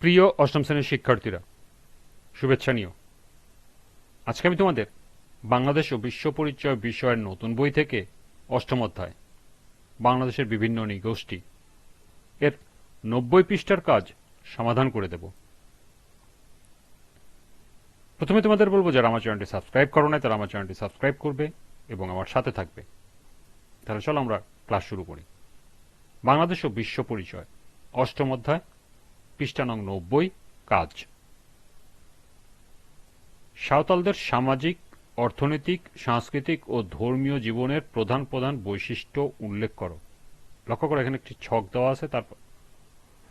প্রিয় অষ্টম শ্রেণীর শিক্ষার্থীরা, শুভেচ্ছা নিও। আজকে আমি তোমাদের বাংলাদেশ ও বিশ্ব পরিচয় বিষয়ের নতুন বই থেকে অষ্টম অধ্যায় বাংলাদেশের বিভিন্ন নৃগোষ্ঠী এর 90 পৃষ্ঠার কাজ সমাধান করে দেব। প্রথমে তোমাদের বলবো, যারা আমার চ্যানেলটি সাবস্ক্রাইব করো না তারা আমার চ্যানেলটি সাবস্ক্রাইব করবে এবং আমার সাথে থাকবে। তাহলে চলো আমরা ক্লাস শুরু করি। বাংলাদেশ ও বিশ্ব পরিচয় অষ্টম অধ্যায়, পৃষ্ঠা নং 90, কাজ। সাঁওতালদের সামাজিক, অর্থনৈতিক, সাংস্কৃতিক ও ধর্মীয় জীবনের প্রধান প্রধান বৈশিষ্ট্য উল্লেখ করো। লক্ষ্য করো, এখানে একটি ছক দেওয়া আছে, তারপর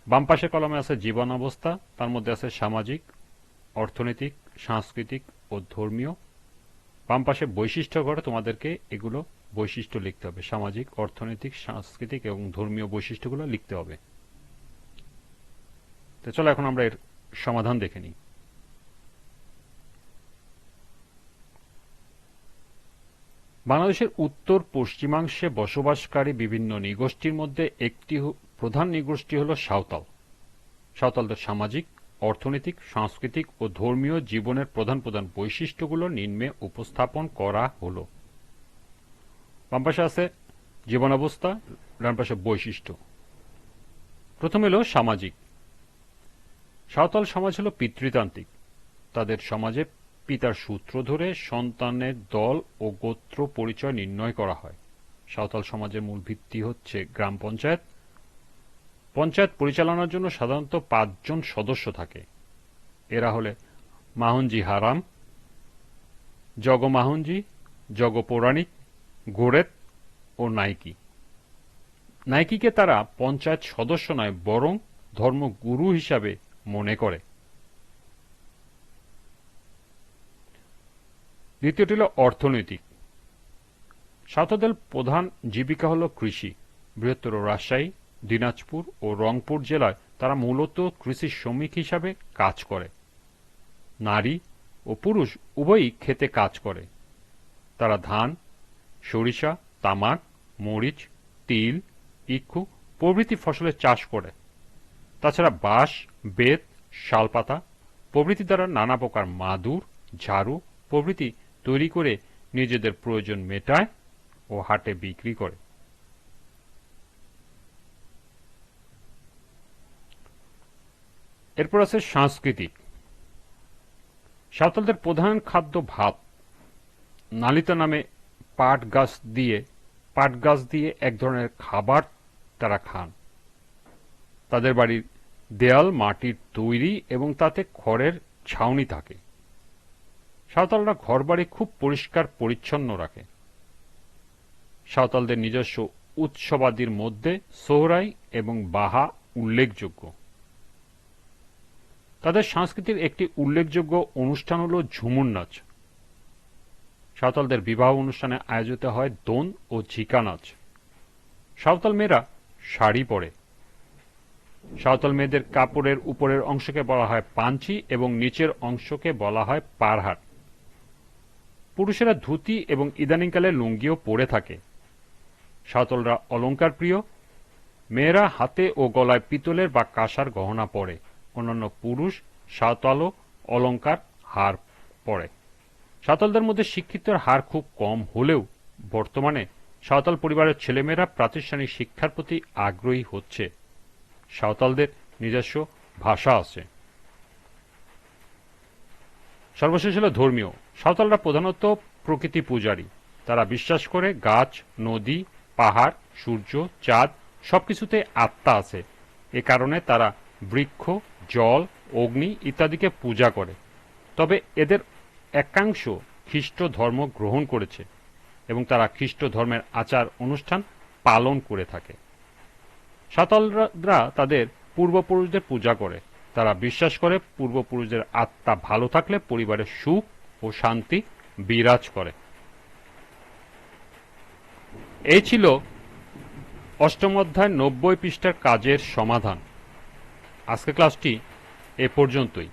বাম পাশের কলমে আছে জীবন অবস্থা, তার মধ্যে আছে সামাজিক, অর্থনৈতিক, সাংস্কৃতিক ও ধর্মীয়। বাম পাশে বৈশিষ্ট্য করে তোমাদেরকে এগুলো বৈশিষ্ট্য লিখতে হবে, সামাজিক, অর্থনৈতিক, সাংস্কৃতিক এবং ধর্মীয় বৈশিষ্ট্যগুলো লিখতে হবে। তো চলো এখন আমরা এর সমাধান দেখে নিই। বাংলাদেশের উত্তর পশ্চিমাংশে বসবাসকারী বিভিন্ন নৃগোষ্ঠীর মধ্যে একটি প্রধান নৃগোষ্ঠী হল সাঁওতাল। সাঁওতালদের সামাজিক, অর্থনৈতিক, সাংস্কৃতিক ও ধর্মীয় জীবনের প্রধান প্রধান বৈশিষ্ট্যগুলো নিম্নে উপস্থাপন করা হলো। বাম পাশে আছে জীবনাবস্থা, ডান পাশে বৈশিষ্ট্য। প্রথম হলো সামাজিক। সাঁওতাল সমাজ হল পিতৃতান্ত্রিক। তাদের সমাজে পিতার সূত্র ধরে সন্তানের দল ও গোত্র পরিচয় নির্ণয় করা হয়। সাঁওতাল সমাজের মূল ভিত্তি হচ্ছে গ্রাম পঞ্চায়েত। পঞ্চায়েত পরিচালনার জন্য সাধারণত 5 জন সদস্য থাকে। এরা হলে মাহঞ্জি হারাম, জগ মাহঞ্জি, জগ পৌরাণিক, গোরেত ও নাইকি। নাইকিকে তারা পঞ্চায়েত সদস্য নয় বরং ধর্মগুরু হিসাবে মনে করে। দ্বিতীয়টি হল অর্থনৈতিক। সাঁওতালদের প্রধান জীবিকা হল কৃষি। বৃহত্তর রাজশাহী, দিনাজপুর ও রংপুর জেলায় তারা মূলত কৃষি শ্রমিক হিসাবে কাজ করে। নারী ও পুরুষ উভয়ই খেতে কাজ করে। তারা ধান, সরিষা, তামাক, মরিচ, তিল, ইক্ষু প্রভৃতি ফসলের চাষ করে। তাছাড়া বাঁশ, বেত, শালপাতা প্রভৃতি দ্বারা নানা প্রকার মাদুর, ঝাড়ু প্রভৃতি তৈরি করে নিজেদের প্রয়োজন মেটায় ও হাটে বিক্রি করে। এরপর আছে সাংস্কৃতিক। সাঁওতালদের প্রধান খাদ্য ভাত। নালিতা নামে পাট গাছ দিয়ে এক ধরনের খাবার তারা খান। তাদের বাড়ির দেয়াল মাটির তৈরি এবং তাতে খড়ের ছাউনি থাকে। সাঁওতালরা ঘরবাড়ি খুব পরিষ্কার পরিচ্ছন্ন রাখে। সাঁওতালদের নিজস্ব উৎসবাদির মধ্যে সোহরাই এবং বাহা উল্লেখযোগ্য। তাদের সংস্কৃতির একটি উল্লেখযোগ্য অনুষ্ঠান হল ঝুমুর নাচ। সাঁওতালদের বিবাহ অনুষ্ঠানে আয়োজিত হয় দোন ও ঝিকা নাচ। সাঁওতাল মেয়েরা শাড়ি পরে। সাঁওতাল মেয়েদের কাপড়ের উপরের অংশকে বলা হয় পাঞ্চি এবং নিচের অংশকে বলা হয় পারহাট। পুরুষেরা ধুতি এবং ইদানিংকালে লুঙ্গিও পরে থাকে। সাঁওতালরা অলঙ্কার প্রিয়। মেয়েরা হাতে ও গলায় পিতলের বা কাঁসার গহনা পরে। অন্যান্য পুরুষ সাঁওতালও অলঙ্কার, হার পরে। সাঁওতালদের মধ্যে শিক্ষিতের হার খুব কম হলেও বর্তমানে সাঁওতাল পরিবারের ছেলেমেয়েরা প্রাতিষ্ঠানিক শিক্ষার প্রতি আগ্রহী হচ্ছে। সাঁওতালদের নিজস্ব ভাষা আছে। সর্বশেষ হল ধর্মীয়। সাঁওতালরা প্রধানত প্রকৃতি পূজারী। তারা বিশ্বাস করে গাছ, নদী, পাহাড়, সূর্য, চাঁদ সবকিছুতে আত্মা আছে। এ কারণে তারা বৃক্ষ, জল, অগ্নি ইত্যাদিকে পূজা করে। তবে এদের একাংশ খ্রিস্ট ধর্ম গ্রহণ করেছে এবং তারা খ্রিস্ট ধর্মের আচার অনুষ্ঠান পালন করে থাকে। সাঁওতালরা তাদের পূর্বপুরুষদের পূজা করে। তারা বিশ্বাস করে পূর্বপুরুষদের আত্মা ভালো থাকলে পরিবারের সুখ ও শান্তি বিরাজ করে। এই ছিল অষ্টম অধ্যায় 90 পৃষ্ঠার কাজের সমাধান। আজকের ক্লাসটি এ পর্যন্তই।